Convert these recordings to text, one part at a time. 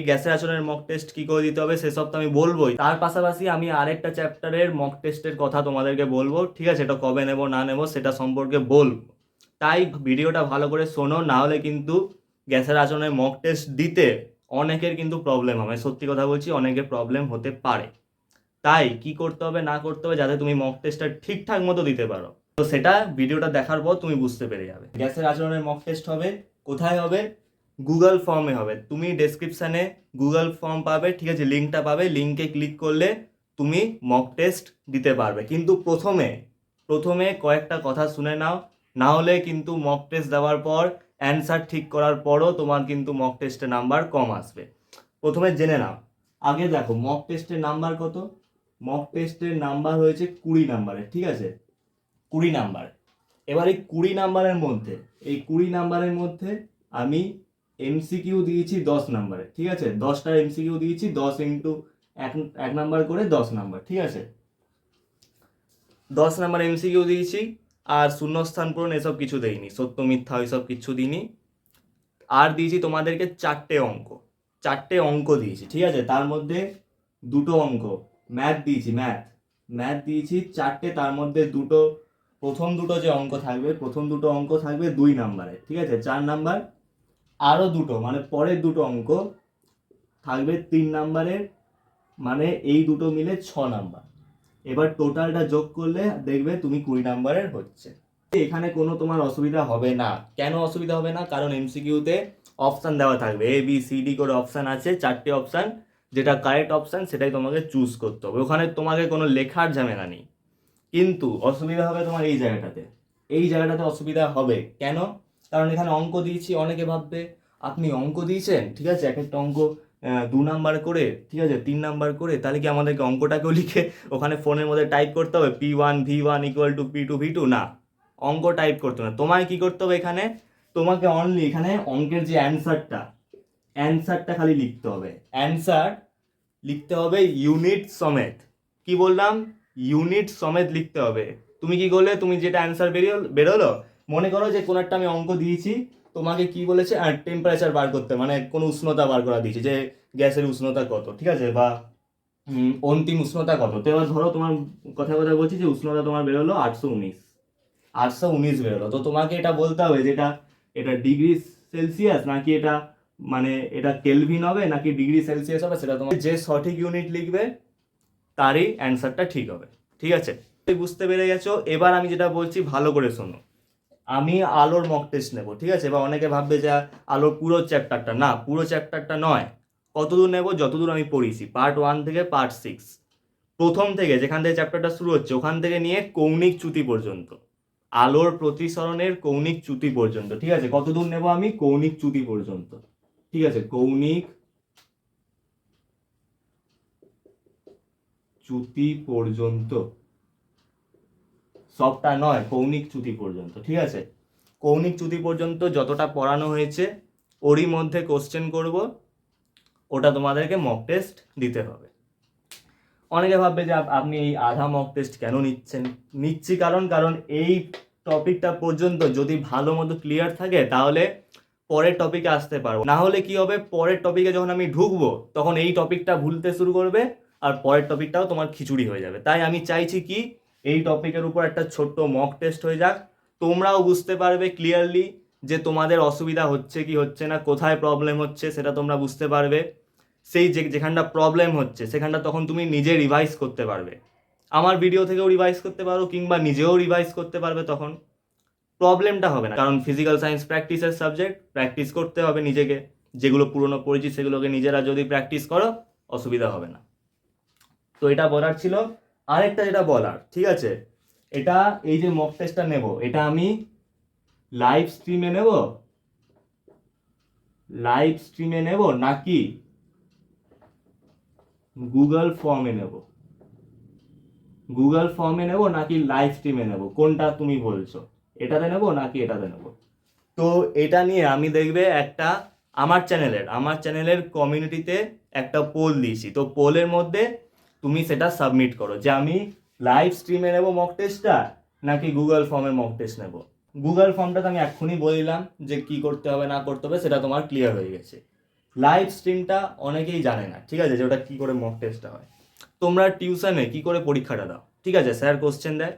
গ্যাসের আচরণের mock test কি করে দিতে হবে সেসব তো আমি বলবোই, তার পাশাপাশি আমি আরেকটা চ্যাপ্টারের মক টেস্টের কথা তোমাদেরকে বলবো, ঠিক আছে? এটা কবে নেব না নেব সেটা সম্পর্কে বলবো, তাই ভিডিওটা ভালো করে শোনো, না হলে কিন্তু গ্যাসের আচরণের মক টেস্ট দিতে অনেকের কিন্তু প্রবলেম হবে, সত্যি কথা বলছি, অনেকের প্রবলেম হতে পারে। তাই কি করতে হবে না করতে হবে যাতে তুমি মক টেস্টটা ঠিকঠাক মতো দিতে পারো, তো সেটা ভিডিওটা দেখার পর তুমি বুঝতে পেরে যাবে। গ্যাসের আচরণের মক টেস্ট হবে কোথায় হবে? গুগল ফর্মে হবে। তুমি ডেসক্রিপশানে গুগল ফর্ম পাবে, ঠিক আছে? লিঙ্কটা পাবে, লিঙ্কে ক্লিক করলে তুমি মক টেস্ট দিতে পারবে। কিন্তু প্রথমে প্রথমে কয়েকটা কথা শুনে নাও, না হলে কিন্তু মক টেস্ট দেওয়ার পর অ্যান্সার ঠিক করার পরও তোমার কিন্তু মক টেস্টের নাম্বার কম আসবে। প্রথমে জেনে নাও। আগে দেখো মক টেস্টের নাম্বার কত। মক টেস্টের নাম্বার হয়েছে 20 নাম্বারের, ঠিক আছে? 20 নাম্বার। এবার এই 20 নাম্বারের মধ্যে আমি এমসিকিউ দিয়েছি 10 নাম্বারে, ঠিক আছে? 10টা এমসিকিউ দিয়েছি, 10 ইন্টু এক নাম্বার করে 10 নাম্বার, ঠিক আছে? 10 নাম্বার এমসিকিউ দিয়েছি, আর শূন্যস্থান পূরণ এসব কিছু দেইনি, সত্য মিথ্যা ওইসব কিছু দিইনি। আর দিয়েছি তোমাদেরকে 4টে অঙ্ক, 4টে অঙ্ক দিয়েছি, ঠিক আছে? তার মধ্যে 2টো অঙ্ক ম্যাথ দিয়েছি, ম্যাথ দিয়েছি 4টে, তার মধ্যে প্রথম দুটো যে অঙ্ক থাকবে, প্রথম দুটো অঙ্ক থাকবে 2 নাম্বারে, ঠিক আছে? 4 নাম্বার। আরও দুটো মানে পরের দুটো অঙ্ক থাকবে 3 নাম্বারের, মানে এই দুটো মিলে 6 নাম্বার। এবার টোটালটা যোগ করলে দেখবে তুমি 20 নাম্বারের হচ্ছে। এখানে কোনো তোমার অসুবিধা হবে না। কেন অসুবিধা হবে না? কারণ এমসিকিউতে অপশান দেওয়া থাকবে, এ বি সি ডি করে অপশান আছে, 4টে অপশান, যেটা কারেক্ট অপশান সেটাই তোমাকে চুজ করতে হবে, ওখানে তোমাকে কোনো লেখার ঝামেলা নেই। কিন্তু অসুবিধা হবে তোমার এই জায়গাটাতে অসুবিধা হবে। কেন? কারণ এখানে অঙ্ক দিয়েছি, অনেকে ভাববে আপনি অঙ্ক দিয়েছেন, ঠিক আছে, এক একটা অঙ্ক 2 নাম্বার করে, ঠিক আছে, 3 নাম্বার করে, তাহলে কি আমাদেরকে অঙ্কটাকেও লিখে ওখানে ফোনের মধ্যে টাইপ করতে হবে P1 V1 equal to P2 V2? না, অঙ্ক টাইপ করতে না, তোমায় কি করতে হবে এখানে, তোমাকে অনলি এখানে অঙ্কের যে অ্যান্সারটা খালি লিখতে হবে। অ্যান্সার লিখতে হবে ইউনিট সমেত। কি বললাম? ইউনিট সমেত লিখতে হবে। তুমি কি করলে, তুমি যেটা অ্যান্সার বেরোলো, মনে করো যে কোনো একটা আমি অঙ্ক দিয়েছি, তোমাকে কি বলেছে টেম্পারেচার বার করতে, মানে কোনো উষ্ণতা বার করা দিয়েছে, যে গ্যাসের উষ্ণতা কত, ঠিক আছে, বা অন্তিম উষ্ণতা কত। তো এবার ধরো তোমার কথা বলছি যে উষ্ণতা তোমার বেরোলো 819 বেরোলো, তো তোমাকে এটা বলতে হবে যে এটা ডিগ্রি সেলসিয়াস নাকি এটা, মানে এটা কেলভিন হবে নাকি ডিগ্রি সেলসিয়াস হবে, সেটা তোমার যে সঠিক ইউনিট লিখবে তারই অ্যান্সারটা ঠিক হবে, ঠিক আছে? বুঝতে পেরে গেছো? এবার আমি যেটা বলছি ভালো করে শোনো। আমি আলোর মক টেস্ট নেবো, ঠিক আছে? বা অনেকে ভাববে যে আলোর পুরো চ্যাপ্টারটা, না, পুরো চ্যাপ্টারটা নয়। কতদূর নেব? যতদূর আমি পড়িয়েছি, পার্ট 1 থেকে পার্ট 6, প্রথম থেকে যেখান থেকে চ্যাপ্টারটা শুরু হচ্ছে ওখান থেকে নিয়ে কৌণিক চ্যুতি পর্যন্ত, আলোর প্রতিসরণের কৌণিক চ্যুতি পর্যন্ত, ঠিক আছে? কতদূর নেব আমি? কৌণিক চ্যুতি পর্যন্ত, ঠিক আছে? কৌণিক চ্যুতি পর্যন্ত, সবটা নয়, কৌণিক চ্যুতি পর্যন্ত, ঠিক আছে? কৌণিক চ্যুতি পর্যন্ত যতটা পড়ানো হয়েছে ওরই মধ্যে কোশ্চেন করব, ওটা তোমাদেরকে মক টেস্ট দিতে হবে। অনেকে ভাববে যে আপনি এই আধা মক টেস্ট কেন নিচ্ছি কারণ এই টপিকটা পর্যন্ত যদি ভালো মতো ক্লিয়ার থাকে তাহলে পরের টপিকে আসতে পারবো, না হলে কি হবে, পরের টপিকে যখন আমি ঢুকবো তখন এই টপিকটা ভুলতে শুরু করবে আর পরের টপিকটাও তোমার খিচুড়ি হয়ে যাবে। তাই আমি চাইছি কি এই টপিকের উপর একটা ছোট্ট মক টেস্ট হয়ে যাক, তোমরাও বুঝতে পারবে ক্লিয়ারলি যে তোমাদের অসুবিধা হচ্ছে কি হচ্ছে না, কোথায় প্রবলেম হচ্ছে সেটা তোমরা বুঝতে পারবে। সেই যেখানটা প্রবলেম হচ্ছে সেখানটা তখন তুমি নিজে রিভাইজ করতে পারবে, আমার ভিডিও থেকেও রিভাইজ করতে পারো কিংবা নিজেও রিভাইজ করতে পারবে, তখন প্রবলেমটা হবে না। কারণ ফিজিক্যাল সায়েন্স প্র্যাকটিসের সাবজেক্ট, প্র্যাকটিস করতে হবে নিজেকে, যেগুলো পুরনো পড়েছি সেগুলোকে নিজেরা যদি প্র্যাকটিস করো অসুবিধা হবে না। তো এটা বলার ছিল। আরেকটা যেটা বলার, ঠিক আছে, এটা এই যে মক টেস্টটা নেব, এটা আমি লাইভ স্ট্রিমে নেব নাকি গুগল ফর্মে নেব নাকি লাইভ স্ট্রিমে নেব, কোনটা তুমি বলছো? এটাতে নেব নাকি এটাতে নেব? তো এটা নিয়ে আমি দেখবে একটা আমার চ্যানেলের কমিউনিটিতে একটা পোল দিয়েছি, তো পোলের মধ্যে তুমি সেটা সাবমিট করো যে আমি লাইভ স্ট্রিমে নেব মক টেস্টটা নাকি গুগল ফর্মে মক টেস্ট নেব। গুগল ফর্মটা তো আমি এক্ষুনি বললাম যে কি করতে হবে না করতে হবে, সেটা তোমার ক্লিয়ার হয়ে গেছে। লাইভ স্ট্রিমটা অনেকেই জানে না, ঠিক আছে, যে ওটা কী করে মক টেস্টটা হয়। তোমরা টিউশনে কী করে পরীক্ষাটা দাও, ঠিক আছে, স্যার কোশ্চেন দেয়,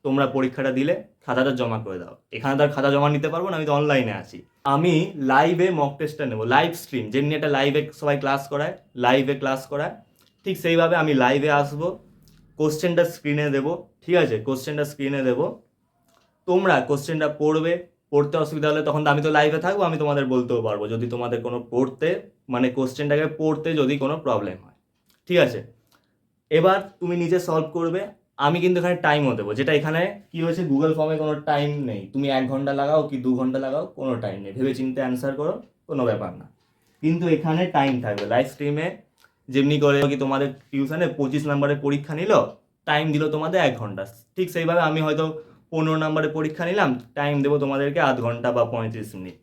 তোমরা পরীক্ষাটা দিলে খাতাটা জমা করে দাও। এখানে তো আর খাতা জমা নিতে পারবো না, আমি তো অনলাইনে আছি। আমি লাইভে মক টেস্টটা নেবো, লাইভ স্ট্রিম, যেমনি একটা লাইভে সবাই ক্লাস করায়, লাইভে ক্লাস করায়, ঠিক সেইভাবে আমি লাইভে আসবো, কোশ্চেনটা স্ক্রিনে দেবো, ঠিক আছে, কোশ্চেনটা স্ক্রিনে দেবো, তোমরা কোশ্চেনটা পড়বে, পড়তে অসুবিধা হলে তখন তো আমি তো লাইভে থাকবো, আমি তোমাদের বলতেও পারবো যদি তোমাদের কোনো পড়তে মানে কোশ্চেনটাকে পড়তে যদি কোনো প্রবলেম হয়, ঠিক আছে। এবার তুমি নিজে সলভ করবে, আমি কিন্তু এখানে টাইমও দেবো, যেটা এখানে কি হয়েছে গুগল ফর্মে কোনো টাইম নেই, তুমি 1 ঘন্টা লাগাও কি 2 ঘন্টা লাগাও কোনো টাইম নেই, ভেবে চিন্তে অ্যান্সার করো, কোনো ব্যাপার না। কিন্তু এখানে টাইম থাকবে, লাইভ স্ট্রিমে যেমনি করে কি তোমাদের টিউশনে 25 নম্বরের পরীক্ষা নিল, টাইম দিল তোমাদের 1 ঘন্টা, ঠিক সেইভাবে আমি হয়তো 15 নম্বরের পরীক্ষা নিলাম, টাইম দেবো তোমাদেরকে আধ ঘন্টা বা 35 মিনিট।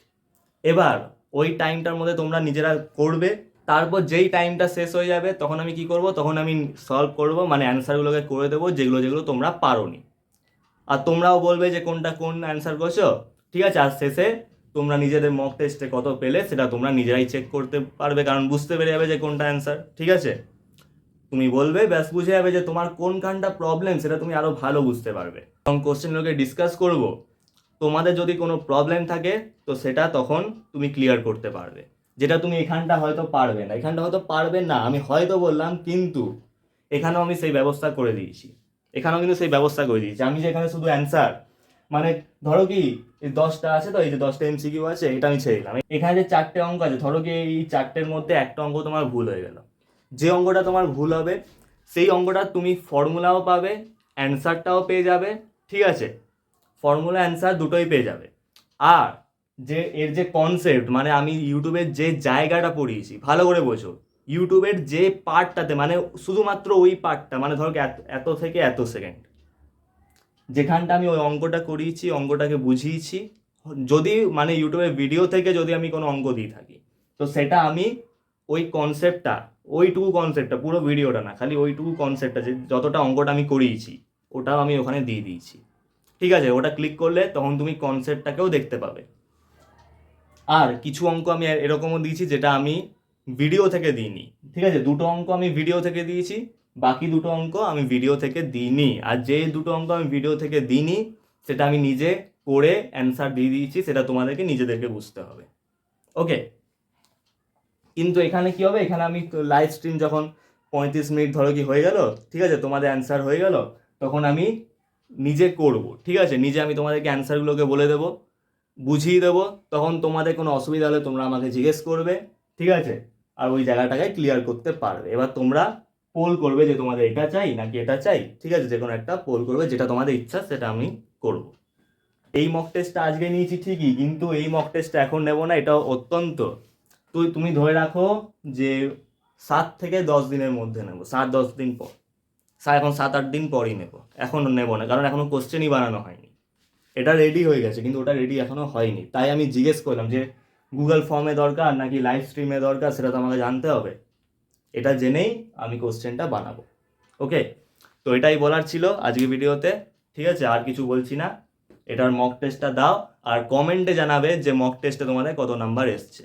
এবার ওই টাইমটার মধ্যে তোমরা নিজেরা করবে, তারপর যেই টাইমটা শেষ হয়ে যাবে তখন আমি কি করব, তখন আমি সলভ করব, মানে অ্যান্সারগুলোকে করে দেবো যেগুলো যেগুলো তোমরা পারোনি, আর তোমরাও বলবে যে কোনটা কোন অ্যান্সার করছো, ঠিক আছে। আর শেষে তোমরা নিজেদের মক টেস্টে কত পেলে সেটা তোমরা নিজেরাই চেক করতে পারবে, কারণ বুঝতে পেরে যাবে যে কোনটা অ্যান্সার, ঠিক আছে। তুমি বলবে, ব্যাস বুঝে যাবে যে তোমার কোনখানটা প্রবলেম, সেটা তুমি আরও ভালো বুঝতে পারবে। এবং কোশ্চেনগুলোকে ডিসকাস করব, তোমাদের যদি কোনো প্রবলেম থাকে তো সেটা তখন তুমি ক্লিয়ার করতে পারবে, যেটা তুমি এখানটা হয়তো পারবে না, এখানটা হয়তো পারবে না, আমি হয়তো বললাম, কিন্তু এখানেও আমি সেই ব্যবস্থা করে দিয়েছি, এখানেও কিন্তু সেই ব্যবস্থা করে দিয়েছি আমি, যে এখানে শুধু অ্যান্সার, মানে ধরো কি এই 10টা আছে, তো এই যে 10টা এমসিকিউ আছে, এটা আমি ছেড়ে দিলাম, এখানে যে 4টে অঙ্ক আছে, ধরো কি এই 4টের মধ্যে একটা অঙ্ক তোমার ভুল হয়ে গেল, যে অঙ্কটা তোমার ভুল হবে সেই অঙ্কটা তুমি ফর্মুলাও পাবে, অ্যান্সারটাও পেয়ে যাবে, ঠিক আছে, ফর্মুলা অ্যান্সার দুটোই পেয়ে যাবে। আর যে এর যে কনসেপ্ট, মানে আমি ইউটিউবের যে জায়গাটা পড়িয়েছি ভালো করে বোঝো, ইউটিউবের যে পার্টটাতে, মানে শুধুমাত্র ওই পার্টটা, মানে ধরো এত এত থেকে এত সেকেন্ড, যেখানটা আমি ওই অঙ্কটা করিয়েছি, অঙ্কটাকে বুঝিয়েছি, যদি মানে ইউটিউবের ভিডিও থেকে যদি আমি কোনো অঙ্ক দিয়ে থাকি, তো সেটা আমি ওই কনসেপ্টটা, ওইটুকু কনসেপ্টটা, পুরো ভিডিওটা না, খালি ওইটুকু কনসেপ্টটা, যে যতটা অঙ্কটা আমি করিয়েছি ওটাও আমি ওখানে দিয়ে দিয়েছি, ঠিক আছে। ওটা ক্লিক করলে তখন তুমি কনসেপ্টটাকেও দেখতে পাবে। আর কিছু অঙ্ক আমি এরকমও দিয়েছি যেটা আমি ভিডিও থেকে দিইনি, ঠিক আছে, 2টো অঙ্ক আমি ভিডিও থেকে দিয়েছি, বাকি 2টো অঙ্ক আমি ভিডিও থেকে দিইনি, আর যে 2টো অঙ্ক আমি ভিডিও থেকে দিইনি সেটা আমি নিজে করে অ্যান্সার দিয়ে দিয়েছি, সেটা তোমাদেরকে নিজেদেরকে বুঝতে হবে, ওকে। কিন্তু এখানে কি হবে, এখানে আমি লাইভ স্ট্রিম যখন 35 মিনিট ধরো কি হয়ে গেল, ঠিক আছে, তোমাদের অ্যান্সার হয়ে গেল, তখন আমি নিজে করব, ঠিক আছে, নিজে আমি তোমাদেরকে অ্যান্সারগুলোকে বলে দেবো, বুঝিয়ে দেবো, তখন তোমাদের কোনো অসুবিধা হলে তোমরা আমাকে জিজ্ঞেস করবে, ঠিক আছে, আর ওই জায়গাটাকে ক্লিয়ার করতে পারবে। এবার তোমরা পোল করবে যে তোমাদের এটা চাই নাকি এটা চাই, ঠিক আছে, যে কোনো একটা পোল করবে, যেটা তোমাদের ইচ্ছা সেটা আমি করব। এই মক টেস্টটা আজকে নিয়েছি ঠিকই, কিন্তু এই মক টেস্টটা এখন নেবো না, এটা অত্যন্ত, তুমি ধরে রাখো যে 7 থেকে 10 দিনের মধ্যে নেবো, 7-10 দিন পর, এখন 7-8 দিন পরই নেবো, এখন নেবো না, কারণ এখনো কোশ্চেনই বানানো হয়নি। এটা রেডি হয়ে গেছে কিন্তু ওটা রেডি এখনো হয়নি, তাই আমি জিজ্ঞেস করলাম যে গুগল ফর্মে দরকার নাকি লাইভ স্ট্রিমে দরকার, সেটা তো আমাকে জানতে হবে, এটা জেনেই আমি কোশ্চেনটা বানাবো, ওকে। তো এটাই বলার ছিল আজকে ভিডিওতে, ঠিক আছে, আর কিছু বলছি না। এটার মক টেস্টটা দাও আর কমেন্টে জানাবে যে মক টেস্টে তোমাদের কত নাম্বার এসছে।